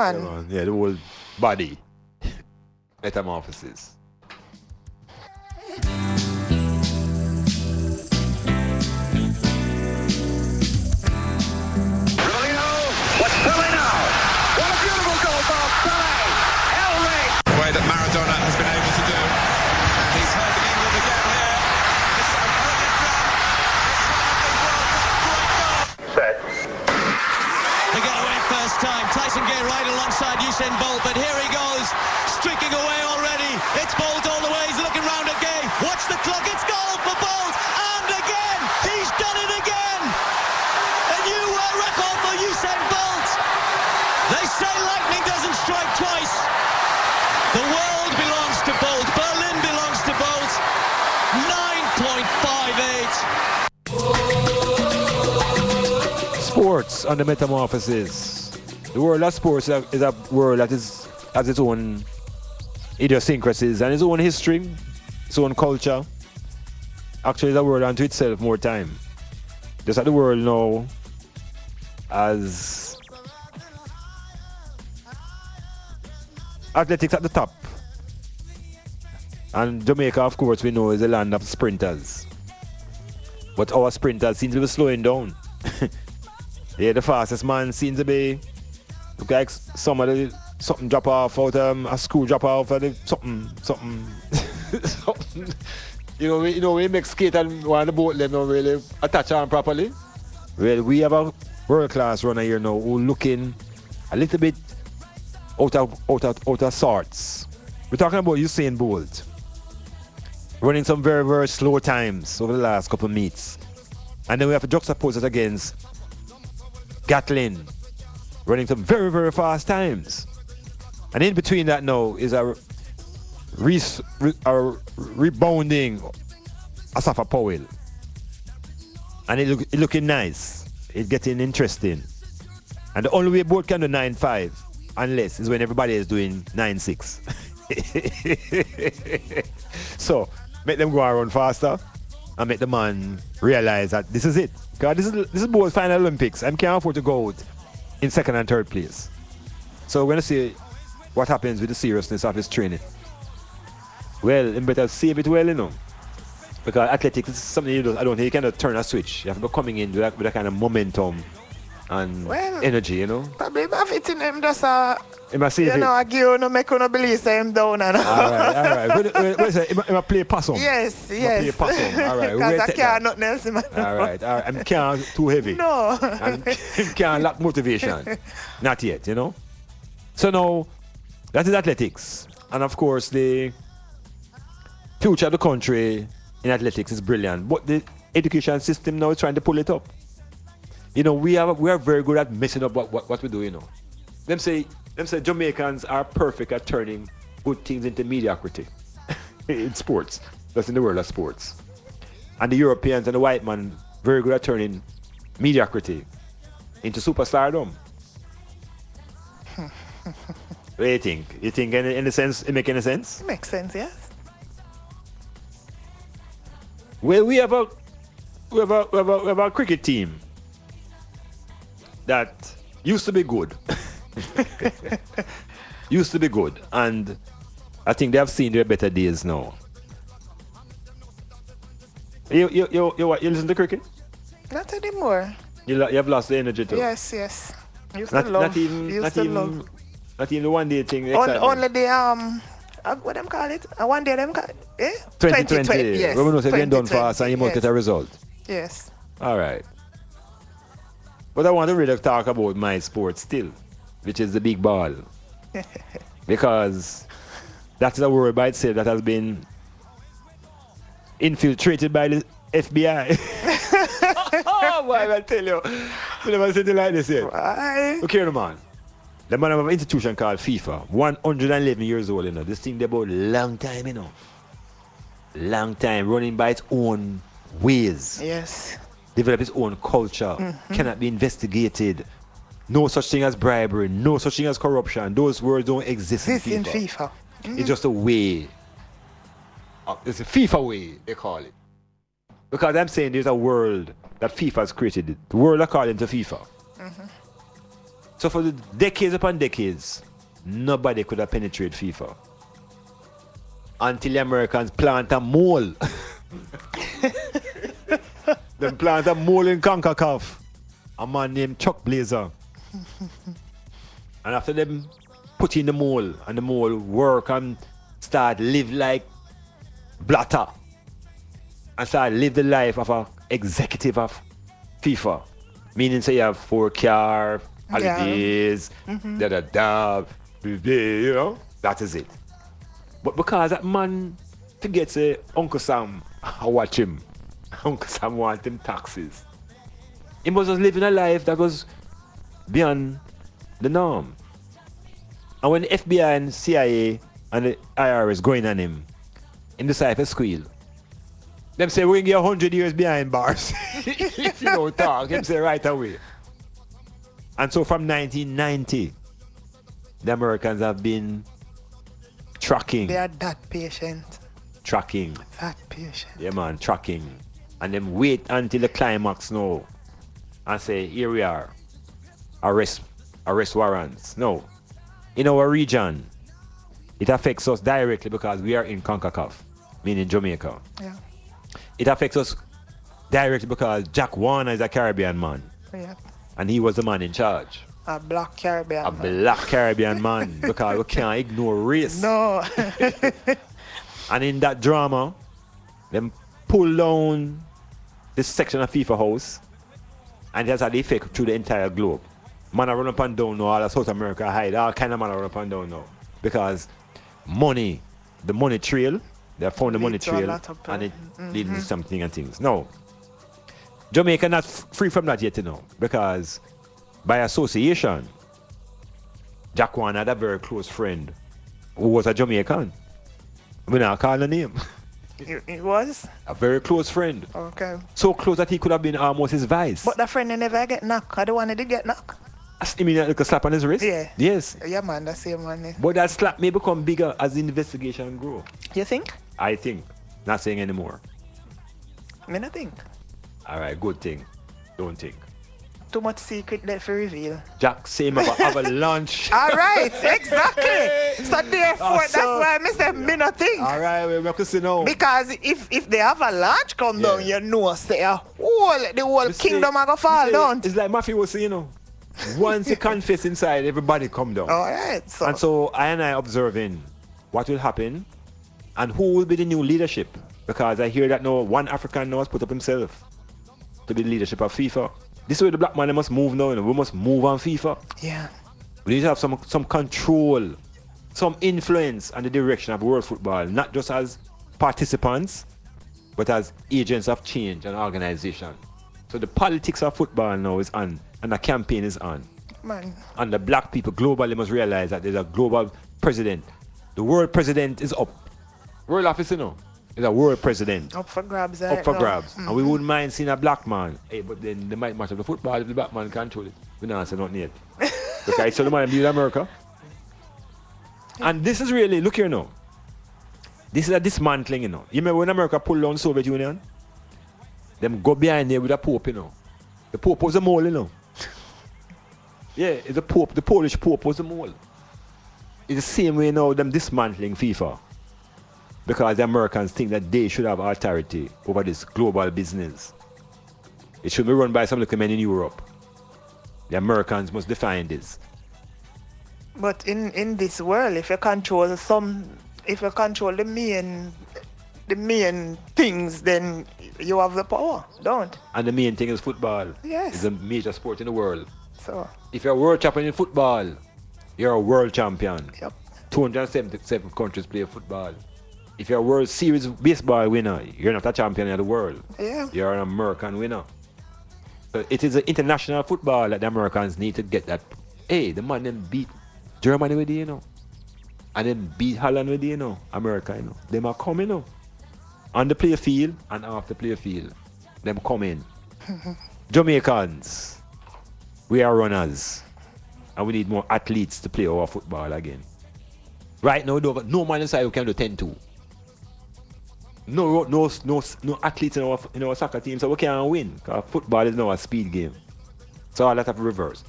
Yeah, man. Yeah, the whole body. Metamorphosis. The way that Maradona has been able to do. And he's hurting England again here. This is a brilliant run. It's one of the World Cup great goals. They get away first time. Tyson Gay right alongside Usain Bolt, but here he goes, streaking away already. It's Bolt all the way. He's looking round at Gay. Watch the clock. It's goal for Bolt, and again he's done it again. A new world record for Usain Bolt. They say lightning doesn't strike twice. The world belongs to Bolt. Berlin belongs to Bolt. 9.58. Sports on the Metamorphosis. The world of sports is a world that has its own idiosyncrasies and its own history, its own culture. Actually, it's a world unto itself more time. Just like the world now has athletics at the top. And Jamaica, of course, we know is the land of sprinters. But our sprinters seem to be slowing down. Yeah, the fastest man seems to be look like somebody something drop off out a screw drop off or something. something. You know, we make skate and one of the boat them don't really attach on properly. Well, we have a world class runner here now who looking a little bit out of sorts. We're talking about Usain Bolt running some very, very slow times over the last couple of meets. And then we have to juxtapose it against Gatlin running some very, very fast times. And in between that now is a rebounding Asafa Powell. And it looking nice. It's getting interesting. And the only way Bolt can do 9.5 unless is when everybody is doing 9.6. So make them go around faster and make the man realize that this is it. Because this is Bolt's final Olympics and can't afford to go out in second and third place. So we're going to see what happens with the seriousness of his training. Well, you better save it well, you know. Because athletics is something I don't think you cannot turn a switch. You have to be coming in with that kind of momentum and energy, you know. Probably have it in him just you know, I give you no make you no believe say him down and all right. Wait a second. Am I play possum? Yes. Play possum. All right. Because I can't nothing else in my all right. I can't too heavy. No. And can't lack motivation. Not yet, you know. So now, that is athletics. And of course, the future of the country in athletics is brilliant. But the education system now is trying to pull it up. You know, we are very good at messing up what we do, you know. Them say Jamaicans are perfect at turning good things into mediocrity in sports. That's in the world of sports. And the Europeans and the white man very good at turning mediocrity into superstardom. What do you think? You think in a sense it make any sense? It makes sense, yes. Well, we have a cricket team that used to be good. Used to be good, and I think they have seen their better days now. You listen to cricket? Not anymore. You have lost the energy too. Yes. Not even the one day thing. Only the what them call it? One day them call it? 2020. Yes. When we know they're done fast and you must get a result. Yes. All right. But I want to really talk about my sport still, which is the big ball. Because that's a word by itself that has been infiltrated by the FBI. Oh, boy, I tell you. We never said it like this yet. Why? Okay, man. The man of an institution called FIFA, 111 years old, you know. This thing they about long time, you know. Long time, running by its own ways. Yes. Develop its own culture, cannot be investigated. No such thing as bribery, no such thing as corruption. Those words don't exist in FIFA. It's just a way. It's a FIFA way, they call it. Because I'm saying there's a world that FIFA has created. The world according to FIFA. So for the decades upon decades, nobody could have penetrated FIFA. Until the Americans plant a mole. Them plant a mole in CONCACAF. A man named Chuck Blazer. And after them put in the mole, and the mole work and start live like Blatter. And start live the life of an executive of FIFA. Meaning say you have 4 car, holidays, you know, that is it. But because that man forgets Uncle Sam, I watch him. Uncle Sam wants him taxes. He was just living a life that was beyond the norm. And when the FBI and CIA and the IRS going on him, in the side to squeal. Them say we're going to get 100 years behind bars. If you don't talk, them say right away. And so from 1990, the Americans have been tracking. They are that patient. Tracking. That patient. Yeah, man, tracking. And then wait until the climax now. And say, here we are. Arrest warrants. No. In our region, it affects us directly because we are in CONCACAF, meaning Jamaica. Yeah. It affects us directly because Jack Warner is a Caribbean man. Yeah. And he was the man in charge. A black Caribbean A man. black Caribbean man, because we can't ignore race. No. And in that drama, them pull down this section of FIFA house, and it has had the effect through the entire globe. Man are run up and down now, all of South America hide, all kind of man are run up and down now. Because money, the money trail, they have found the money trail, and it leads to something and things. No. Jamaica not free from that yet, you know, because by association, Jack Wan had a very close friend who was a Jamaican. We not call the name. It was? A very close friend. Okay. So close that he could have been almost his vice. But the friend never get knocked. I the one that did get knocked. You mean like a slap on his wrist? Yeah. Yes. Yeah, man, the same one. But that slap may become bigger as the investigation grow. You think? I think. Not saying anymore. Me not think. All right, good thing. Don't think. Too much secret left to reveal. Jack, same about have a lunch. All right, exactly. So therefore, that's why I say me not think. All right, we have to see now. Because if they have a large come down, you know, say the whole kingdom are gonna fall down. It's like Murphy was saying, you know. Once you confess inside, everybody come down. All right. So. And so I observing what will happen and who will be the new leadership. Because I hear that now one African now has put up himself to be the leadership of FIFA. This is where the black man must move now. You know? We must move on FIFA. Yeah. We need to have some control, some influence on the direction of world football, not just as participants, but as agents of change and organization. So the politics of football now is on, and the campaign is on. Man. And the black people globally must realize that there's a global president. The world president is up. World office, you know, is a world president. Up for grabs. Up for grabs. And we wouldn't mind seeing a black man. Hey, but then they might match up the football if the black man control it. We don't say nothing yet. Because so the man in America. And this is really, look here now. This is a dismantling, you know. You remember when America pulled down the Soviet Union? Them go behind there with the Pope, you know. The Pope was a mole, you know. Yeah, it's the Pope, the Polish Pope was a mole. It's the same way now, them dismantling FIFA. Because the Americans think that they should have authority over this global business. It should be run by some little men in Europe. The Americans must define this. But in this world, if you control the main things, then you have the power, don't? And the main thing is football. Yes. It's a major sport in the world. So. If you're a world champion in football, you're a world champion. Yep. 277 countries play football. If you're a World Series baseball winner, you're not a champion of the world. Yeah. You're an American winner. So it is an international football that the Americans need to get that. Hey, the man them beat Germany with you know. And then beat Holland with you know. America, you know. Them are coming, you know. On the play field and off the play field. Them coming. Jamaicans, we are runners. And we need more athletes to play our football again. Right now, no man inside who can do 10-2. No athletes in our soccer team, so we can't win. Because football is now a speed game. So all that have reversed.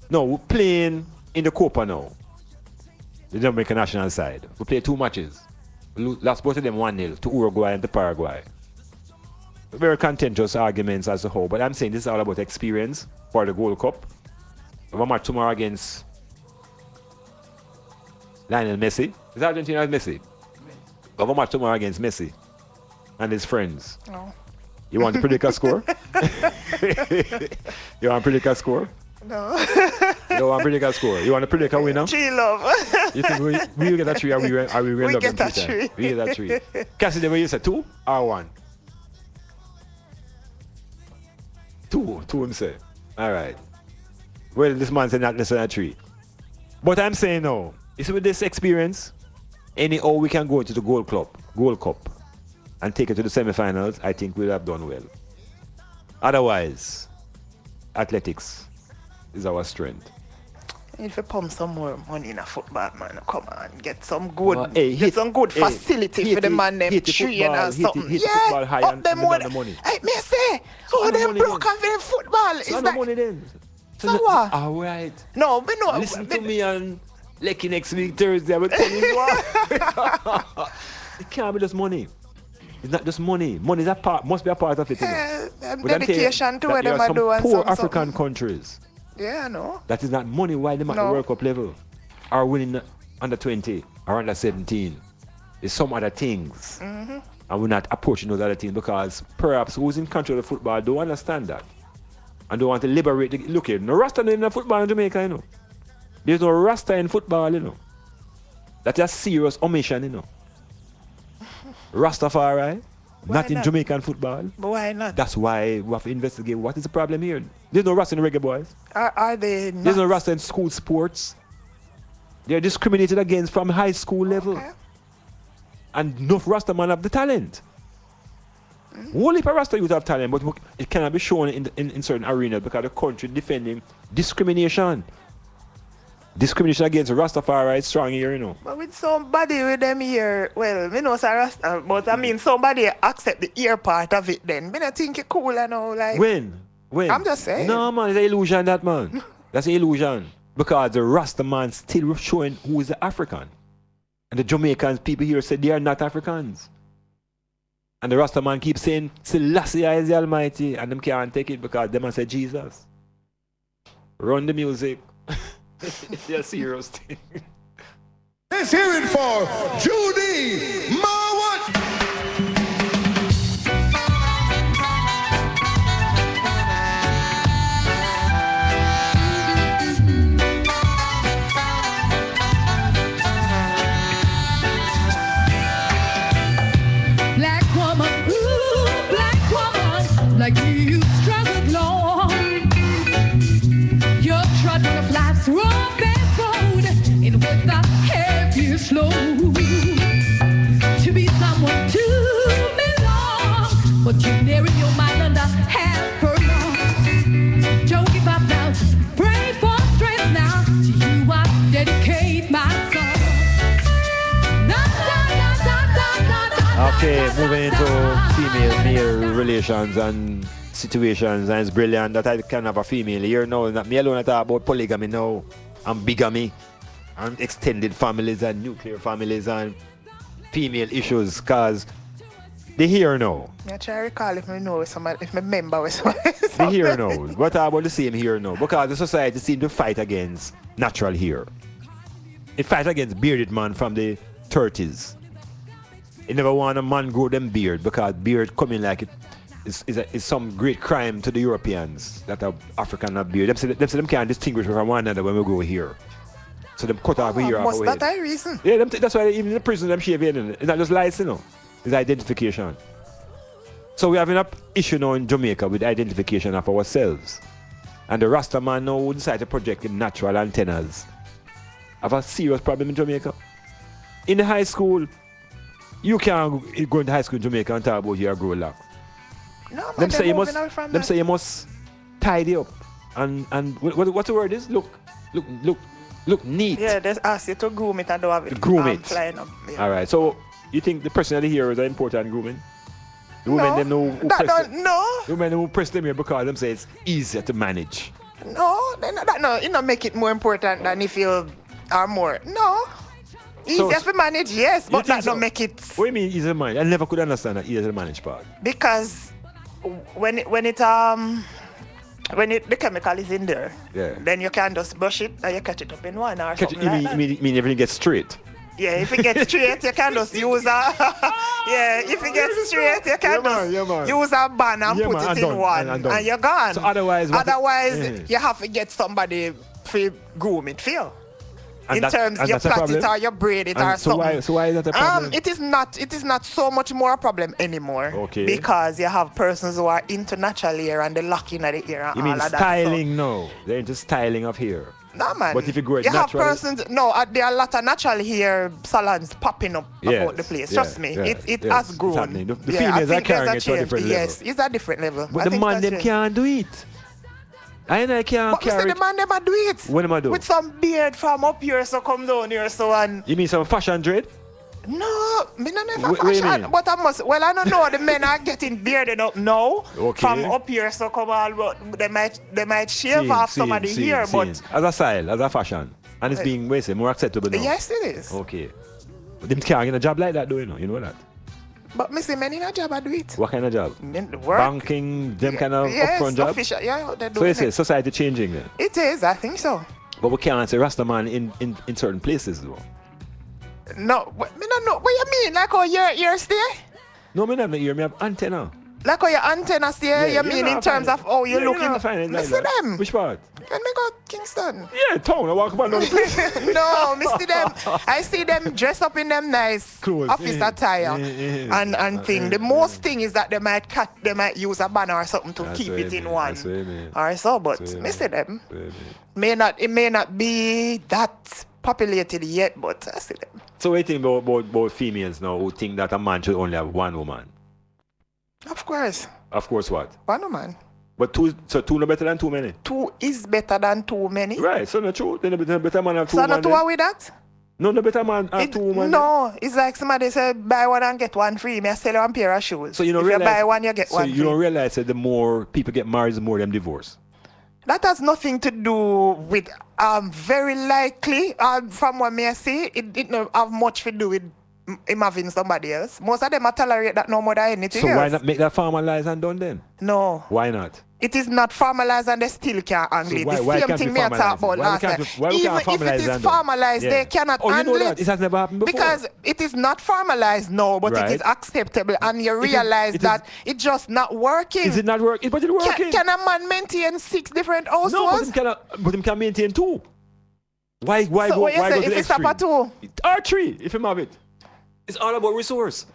No, we're playing in the Copa now. The Jamaican national side. We played 2 matches. We lost both of them 1-0 to Uruguay and to Paraguay. Very contentious arguments as a whole, but I'm saying this is all about experience for the Gold Cup. We have a match tomorrow against Lionel Messi. Is Argentina Messi? We have a match tomorrow against Messi and his friends. No. You want to predict a score? You want to predict a score? No. You don't want to predict a score? You want to predict a winner? Tree love. You think we will get a 3 or we will We get a 3. We get a 3. Cassidy, what you say, 2 or 1? 2 him say. All right. Well, this man said not less than a 3. But I'm saying no. You see, with this experience, anyhow we can go into the Gold Cup, and take it to the semi-finals, I think we'll have done well. Otherwise, athletics is our strength. If you pump some more money in a football, man, come on, get some good, facility for the man them train or something. Yeah, up them money. Hey, me say, oh, them broke off in football. So it's like, money then. So what? All right. No, but no. Listen to me on Lucky next week Thursday. I will tell you what. It can't be just money. It's not just money. Money is a part, must be a part of it. Dedication to what them are doing. Poor African countries. Yeah, I know. That is not money while them at the World Cup level are winning under 20 or under 17. It's some other things. And we're not approaching those other things because perhaps who's in control of football don't understand that. And don't want to liberate the, look here, no Rasta in the football in Jamaica, you know. There's no Rasta in football, you know. That's a serious omission, you know. Rastafari, not in Jamaican football. But why not? That's why we have to investigate what is the problem here. There's no Rasta in the reggae boys. Are they not? There's no Rasta in school sports. They're discriminated against from high school level. Okay. And enough Rasta man have the talent. Only for Rasta youth have talent, but it cannot be shown in certain arenas because the country defending discrimination. Discrimination against Rastafari is strong here, you know. But with somebody with them here, well, me know it's a Rasta, but I mean somebody accept the ear part of it then. Me not think it cool, you know, like. When? I'm just saying. No, man, it's an illusion, that man. That's an illusion. Because the Rasta man still showing who is the African. And the Jamaicans, people here say they are not Africans. And the Rasta man keeps saying, Selassie is the Almighty, and them can't take it because them man say Jesus. Run the music. It's a serious thing. Let's hear it for Judy Mawat. Black woman, ooh, black woman, like you struggled long. You're trudging of life's rough road, and with the heaviest load. To be someone to belong, but you're nearing your mind under half furlong. Don't give up now, pray for strength now. To you I dedicate my song. Okay, moving into female-male relations and situations, and it's brilliant that I can have a female here now. Not me alone, I talk about polygamy now, and bigamy, and extended families and nuclear families and female issues, because they here now. I try to recall if I know somebody, if I remember with somebody. They here now. What about the same here now? Because the society seems to fight against natural hair. It fights against bearded man from the 30s. It never want a man grow them beard because beard coming like it is some great crime to the Europeans that are African have beard. Them say them can't distinguish from one another when we go here. So them cut off here. Must that a reason? Yeah, that's why even in the prison them shave here. It's not just lights, you know. It's identification. So we having an issue now in Jamaica with identification of ourselves. And the Rasta man now who decide to project in natural antennas have a serious problem in Jamaica. In the high school, you can't go into high school in Jamaica and talk about your grow locks. No, man, Them say you must tidy up and what's the word is? Look neat. Yeah, they ask you to groom it and don't have it. Groom it. Flying up. Yeah. All right. So you think the personality here is important grooming? The women them know who no. the women who press them here because them say it's easier to manage. No, it not make it more important than if you are more. No. Easier to manage, yes, but that don't make it. What do you mean easier to manage? I never could understand that easier to manage part. Because when the chemical is in there, then you can just brush it and you catch it up in one or something like that. You mean everything gets straight? Yeah, if it gets straight, you can just use a. Yeah, if it gets straight, you can just use a band and put it in one, and you're gone. So otherwise, you have to get somebody to groom it for you. In terms, you plait it or you braid it or something. So why is that a problem? It is not so much more a problem anymore. Okay. Because you have persons who are into natural hair and the locking of the hair and you all mean of that. styling? No, they're into styling of hair. No, man. But if you grow it you naturally, have persons. No, there are a lot of natural hair salons popping up about the place. Trust me, it has grown. The females are carrying it to a different level. Yes, it's a different level. But the man them can't do it. I can't carry it. The man them a do it. What am I do? With some beard from up here, so come down here, so and. You mean some fashion dread? No, me not never fashion. But I must. Well, I don't know. The men are getting bearded up now. Okay. From up here, so come all. They might shave off some of the hair, but as a style, as a fashion, and it's being more acceptable now. Yes, it is. Okay. But them can't get a job like that, though. You know that. But me say many in a job I do it. What kind of job? Work. Banking, them kind of upfront job? Official, they do so you say society changing then? It is, I think so. But we can't say Rastaman in certain places though. No, me not know. What you mean? Like how your stay? No, me not ear, me have antenna. Like how your antenna stay, you mean in terms of how you looking? Me see them. Which part? Can me go Kingston? Yeah, town. I walk about the place. No, me see them. I see them dressed up in them nice clothes, office attire and thing. The most thing is that they might use a banner or something to keep it in one. Or so, but me see them. It may not be that populated yet, but I see them. So what do you think about females now who think that a man should only have one woman? Of course. Of course what? One woman. But two no better than too many? Two is better than too many. Right, so not true. Then a better man have two women. women. So not two with that? No, the better man have two women. No, it's like somebody said buy one and get one free. Me I sell you one pair of shoes. So you don't if realize, you buy one, you get one free. So you don't realize that the more people get married, the more them divorce. That has nothing to do with very likely from what me I see, it don't have much to do with him having somebody else. Most of them are tolerate that no more than anything else. So why not make that formalized and done then? No. Why not? It is not formalized and they still can't handle it. The same thing me I talked about last time. Even if it is formalized, they cannot handle it. It has never happened before. Because it is not formalized now, but it is acceptable, and you realize that it's just not working. Is it not working? But it's working. Can a man maintain 6 different households? No, but him can maintain 2. Why so go what you say, to if the it's up 2? Or 3, if him have it. It's all about resource.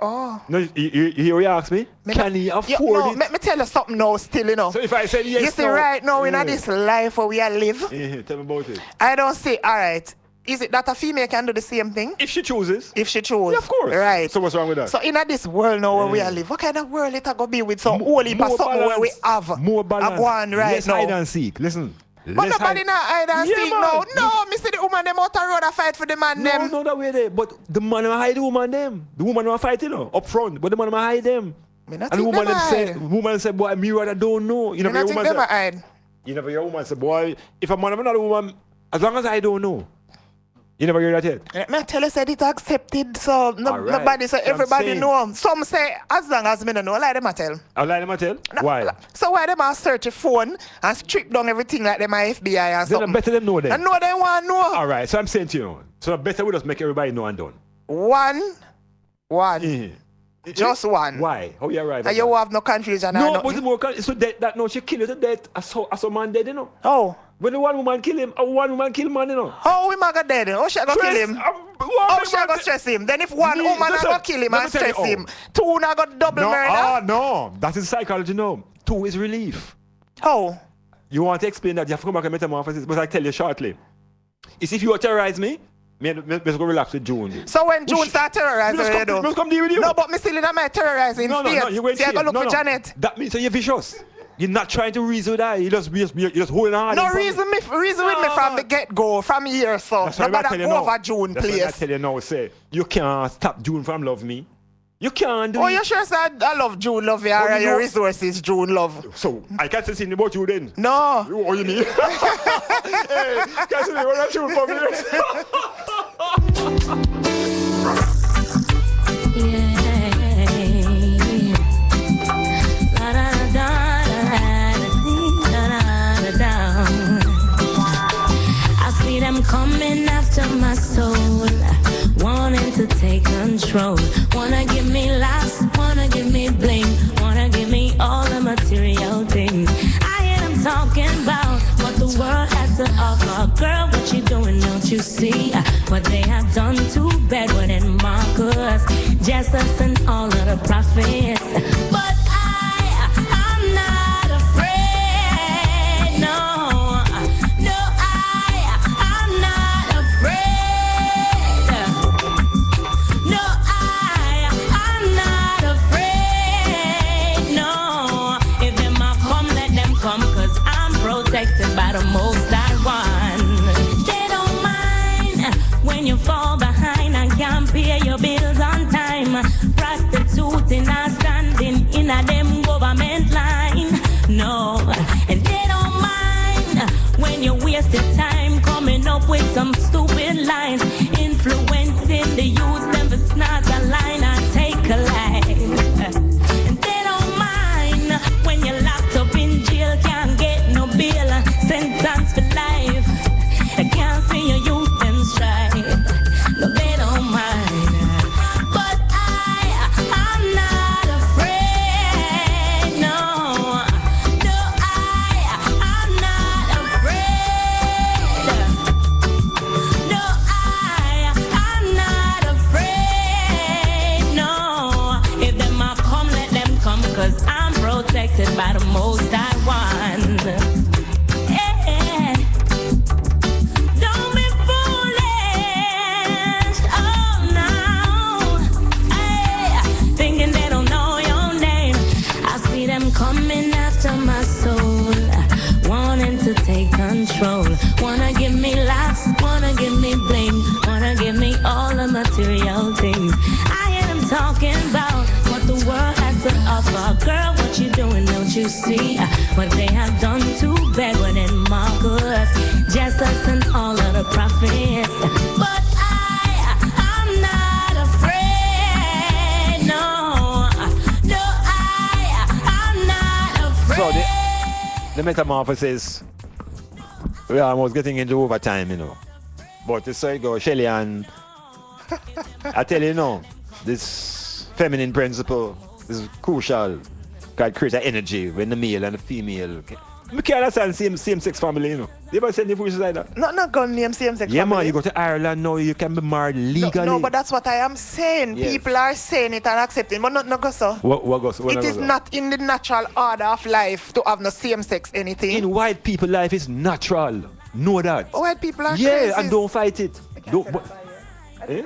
Oh. No, you ask me? Can he afford it? Let me tell you something now still, you know. So if I said yes, you see right now in this life where we are live, tell me about it. I don't say, all right, is it that a female can do the same thing? If she chooses. If she chooses. Yeah, of course. Right. So what's wrong with that? So in this world now where we are live, what kind of world it go be with some holy something where we have more balance. Go on right Let's now. hide and seek. Listen. But nobody not hide and seek now. No, me see the woman them out the road a fight for the man them. No, that way there. But the man will hide the woman them. The woman will fight, you know, up front. But the man will hide them. Me not and the woman them say, woman say, boy, me rather don't know. You never hear woman say, hide. You never hear a woman say, boy, if a man have another woman, as long as I don't know. You never hear that yet? Me tell you said it accepted, so nobody say everybody know. Some say as long as me don't know, like them a tell. I lie them a tell? Why? So why them a search a phone and strip down everything like them a FBI and something? Then better them know them. And know them want to know. All right, so I'm saying to you, so better we just make everybody know and done. One. Just one. Why? Oh, yeah, right. And you have no confusion. No, but the more so that no, she kill you to death as a man dead, you know. Oh. When the one woman kill him, one woman kill man, you know. How we man go dead? How she go kill him? How she go stress him? Then if one woman go kill him and stress him, 2 na go double murder? No. That is psychology, no. 2 is relief. How? You want to explain that? You have to come back and metamorphosis, but I tell you shortly. It's if you terrorize me, let's go relax with June. So when June start terrorizing you, though? Let's come deal with you. No, but me still in my terrorizing state. No, you're going to see, I go look for Janet. That means you're vicious. You're not trying to reason with her. You're just holding on. No, reason with me from the get-go, from here, so. Nobody go over June, please. That's what I tell you now, say. You can't stop June from love me. You can't do Oh, it. you sure said I love June love you, or your resources June love? So, I can't say anything about you then. No. What you mean? Hey, can't say what I shoot for me. I see them coming after my soul, wanting to take control. Wanna give me laughs, wanna give me bling, wanna give me all the material things. I hear them talking about what the world has to offer. Girl, what you doing, don't you see what they have done to Bedouin and Marcus, Jesus and all of the prophets? But I'm not afraid, no, no, I'm not afraid, no, I'm not afraid, no. If them a come, let them come, 'cause I'm protected by the Most High One. They don't mind when you fall behind and can't pay your bills on time. Prostituting and standing in a them government line. No, and they don't mind when you waste your time coming up with some stupid lines, influencing the youth, never snort a line and take a line. And they don't mind when you're locked up in jail, can't get no bail, sentence for life. I can't see your youth them strive. No, they don't mind. But I'm not afraid, no, no, I'm not afraid, no, I'm not afraid, no. If them a come, let them come, 'cause I'm protected by the Most High One. Yeah. Don't be foolish, oh no, hey, thinking they don't know your name. I see them coming after my soul, wanting to take control. Wanna give me laughs, wanna give me bling, wanna give me all the material things. I hear them talking about what the world has to offer. Girl, what you doing, don't you see what they have done to Bedouin and Marcus, Jesus and all of the prophets? But I'm not afraid, no, no, I'm not afraid. So the metamorphosis, we are almost getting into overtime, you know. But this way go, Shelly, and I tell you, no, this feminine principle is crucial. God create an energy when the male and the female. We can't understand same-sex family, you know. You ever seen the pushes like that? Not gun name same-sex Yeah, family. man, you go to Ireland now, you can be married legally. No, but that's what I am saying. Yes. People are saying it and accepting, but not go so. What goes? It is not in the natural order of life to have no same-sex anything. In white people life is natural. Know that. White people are Yeah, crazy. and don't fight it. Don't, but, eh?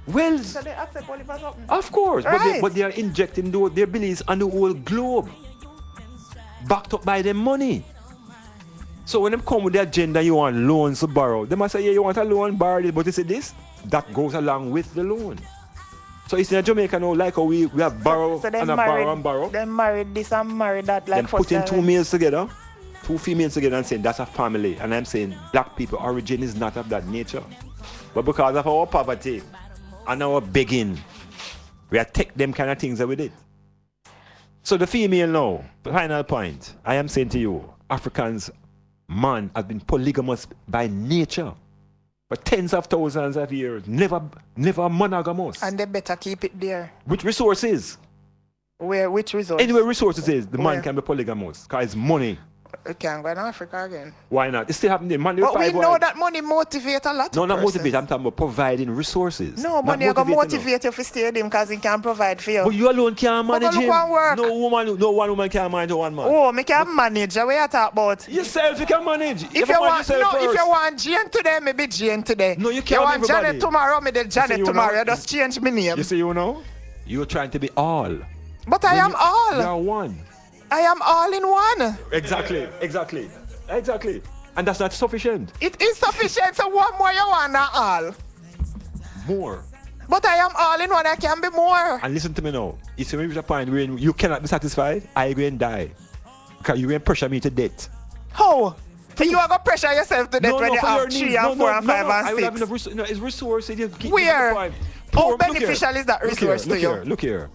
Well, So they accept only for something. of course, Right. but they are injecting their beliefs on the whole globe, backed up by their money. So when they come with their agenda, you want loans to borrow. They must say, yeah, you want a loan, borrow it, but you say this, that goes along with the loan. So it's in Jamaica now, like how we have borrow So and a borrow and borrow. They married this and married that, like Then putting two males together, two females together and saying that's a family. And I'm saying black people origin is not of that nature. But because of our poverty and our begging, we are take them kind of things that we did. So the female now, the final point, I am saying to you, Africans, man has been polygamous by nature for tens of thousands of years, never monogamous. And they better keep it there. With resources. Which resource? Anywhere resources is, the Where? man can be polygamous because it's money. We can't go to Africa again. Why not? It's still happening. Man, But we five know wives. that money motivates a lot No, of not persons. motivate. I'm talking about providing resources. No, Not money is going to motivating, no. motivate you to stay with him because he can provide for you. But you alone can't But manage go him. look and work. No one woman can manage one man. Oh, me can manage. What you talk about? Yourself, you can manage. If you want, yourself no, first. if you want Jane today, maybe Jane today. No, you You can't want everybody. Janet tomorrow, maybe Janet you tomorrow. know- You just change my name. You see, you know? You're trying to be all. But I am You all. are one. I am all in one. Exactly. And that's not sufficient. It is sufficient. So what more you want than all? More. But I am all in one, I can be more. And listen to me now. It's when you reach a point where you cannot be satisfied, I go and die. Because you will pressure me to death. How? You are going to pressure yourself to death when you have 3 and 4 and 5 and 6. I would have enough it's resources. Where? How beneficial is that resource to you? Look here.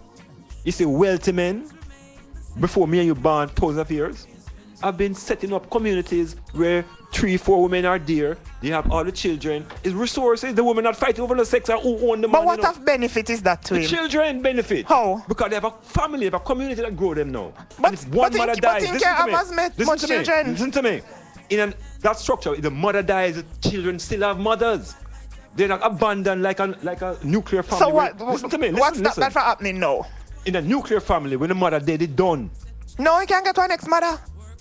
You see, wealthy men, before me and you born thousands of years, have been setting up communities where 3, 4 women are there. They have all the children. It's resources. The women not fighting over the sex and who own the man. But what of benefit is that to the him? Children benefit. How? Because they have a family, they have a community that grow them now. But if one mother dies, much children. Listen to me. In that structure, if the mother dies, the children still have mothers. They're not abandoned like a nuclear family. So what? Listen to me. What's that from happening now? In a nuclear family, when the mother dead, it's done. No, you can't get one next mother.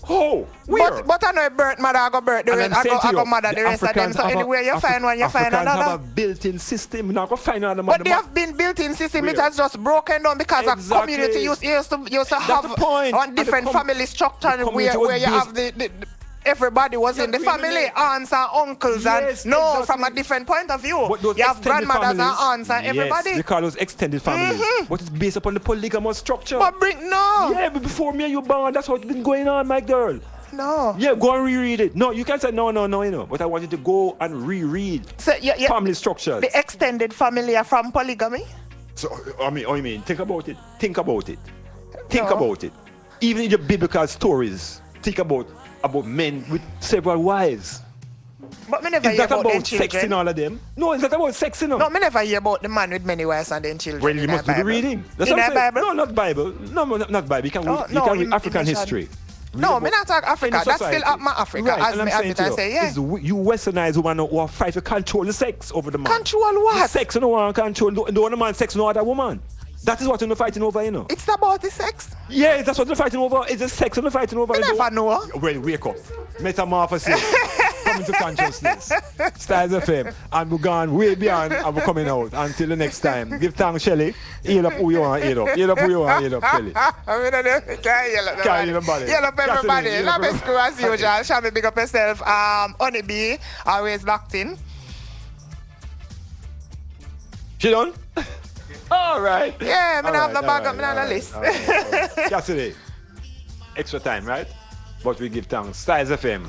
Oh, where? But I know a birth mother, I go birth the rest, I go mother the rest of them. So anywhere you find one, you find another. Africans have a built-in system. Now go find another mother. But they have been built-in system. It has just broken down because a community used to have on different family structure where you have the everybody was in the family, aunts and uncles, from a different point of view. You have grandmothers and aunts and everybody. They call those extended families. But it's based upon the polygamous structure. But no. Yeah, but before me and you born, that's what's been going on, my girl. No. Yeah, go and reread it. No, you can't say no, you know. But I want you to go and reread family structures. The extended family are from polygamy? So, I mean, think about it. Think about it. Even in the biblical stories, think about men with several wives. But me never hear about sex in all of them. No, it's not about sex in them. No, me never hear about the man with many wives and then children. Well, you must be reading. That's in the Bible? No, not Bible. No, not Bible. You can read African history. No, me not talk Africa. That's still up my Africa. Right, as me admit, I say, yeah. You westernized women who are fight to control the sex over the man. Control what? The sex no one control. The one man sex no other woman. That is what you're fighting over, you know. It's about the sex. Yeah, that's what you're fighting over. It's the sex you're fighting over. I never know. Well, wake up. Metamorphosis. Coming to consciousness. Styles FM. And we're gone way beyond and we're coming out. Until the next time. Give thanks, Shelly. Heal up who you want, heal up. Heal up who you want, heal up, Shelly. Can't heal up everybody. Love is cool as usual. Shall we big up yourself? Honey B, always locked in. She done? All right. Yeah, I have the bag up on the list. Cassidy, extra time, right? But we give thanks. Styles FM,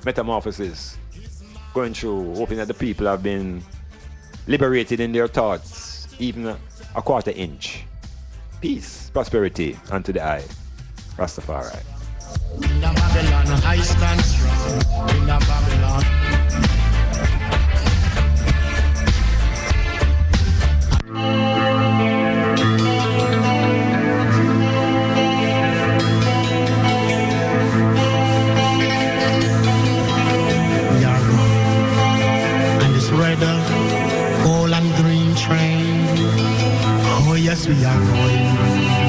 Metamorphosis. Going through, hoping that the people have been liberated in their thoughts, even a quarter inch. Peace, prosperity, unto the eye. Rastafari. In the Babylon, I stand strong. In the Babylon. Gold and green train. Oh yes, we are going.